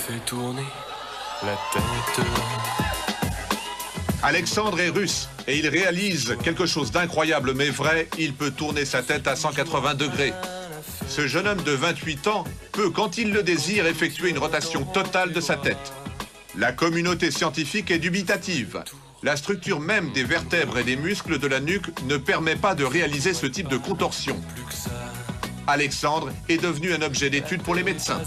fais tourner la tête. Alexandre est russe et il réalise quelque chose d'incroyable mais vrai, il peut tourner sa tête à 180 degrés. Ce jeune homme de 28 ans peut, quand il le désire, effectuer une rotation totale de sa tête. La communauté scientifique est dubitative. La structure même des vertèbres et des muscles de la nuque ne permet pas de réaliser ce type de contorsion. Alexandre est devenu un objet d'étude pour les médecins.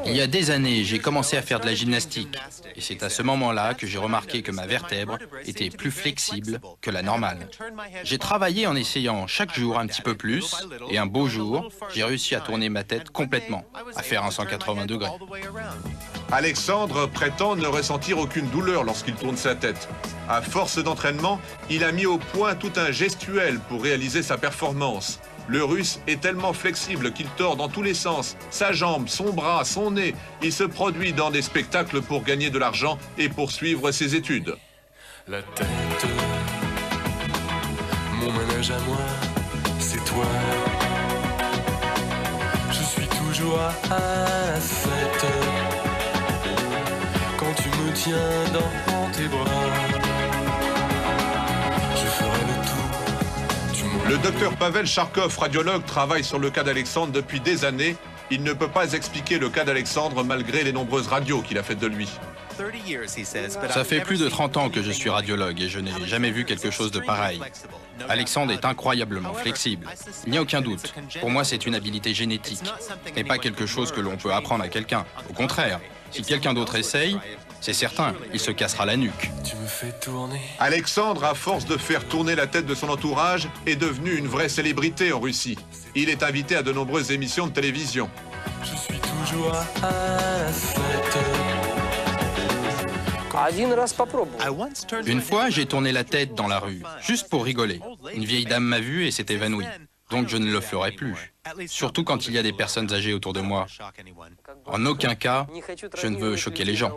Il y a des années, j'ai commencé à faire de la gymnastique. Et c'est à ce moment-là que j'ai remarqué que ma vertèbre était plus flexible que la normale. J'ai travaillé en essayant chaque jour un petit peu plus. Et un beau jour, j'ai réussi à tourner ma tête complètement, à faire un 180 degrés. Alexandre prétend ne ressentir aucune douleur lorsqu'il tourne sa tête. À force d'entraînement, il a mis au point tout un gestuel pour réaliser sa performance. Le russe est tellement flexible qu'il tord dans tous les sens. Sa jambe, son bras, son nez. Il se produit dans des spectacles pour gagner de l'argent et poursuivre ses études. La tête, mon manège à moi, c'est toi. Je suis toujours à la fête quand tu me tiens dans tes bras. Je ferai le tour. Le docteur Pavel Charkov, radiologue, travaille sur le cas d'Alexandre depuis des années. Il ne peut pas expliquer le cas d'Alexandre malgré les nombreuses radios qu'il a faites de lui. Ça fait plus de 30 ans que je suis radiologue et je n'ai jamais vu quelque chose de pareil. Alexandre est incroyablement flexible. Il n'y a aucun doute. Pour moi, c'est une habilité génétique et pas quelque chose que l'on peut apprendre à quelqu'un. Au contraire, si quelqu'un d'autre essaye, c'est certain, il se cassera la nuque. Tu me fais tourner. Alexandre, à force de faire tourner la tête de son entourage, est devenu une vraie célébrité en Russie. Il est invité à de nombreuses émissions de télévision. Je suis toujours à la fête. Une fois, j'ai tourné la tête dans la rue, juste pour rigoler. Une vieille dame m'a vu et s'est évanouie. Donc je ne le ferai plus. Surtout quand il y a des personnes âgées autour de moi. En aucun cas, je ne veux choquer les gens.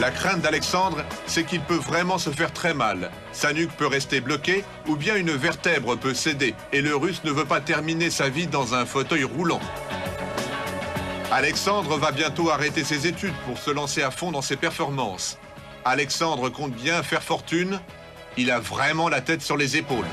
La crainte d'Alexandre, c'est qu'il peut vraiment se faire très mal. Sa nuque peut rester bloquée ou bien une vertèbre peut céder. Et le russe ne veut pas terminer sa vie dans un fauteuil roulant. Alexandre va bientôt arrêter ses études pour se lancer à fond dans ses performances. Alexandre compte bien faire fortune. Il a vraiment la tête sur les épaules.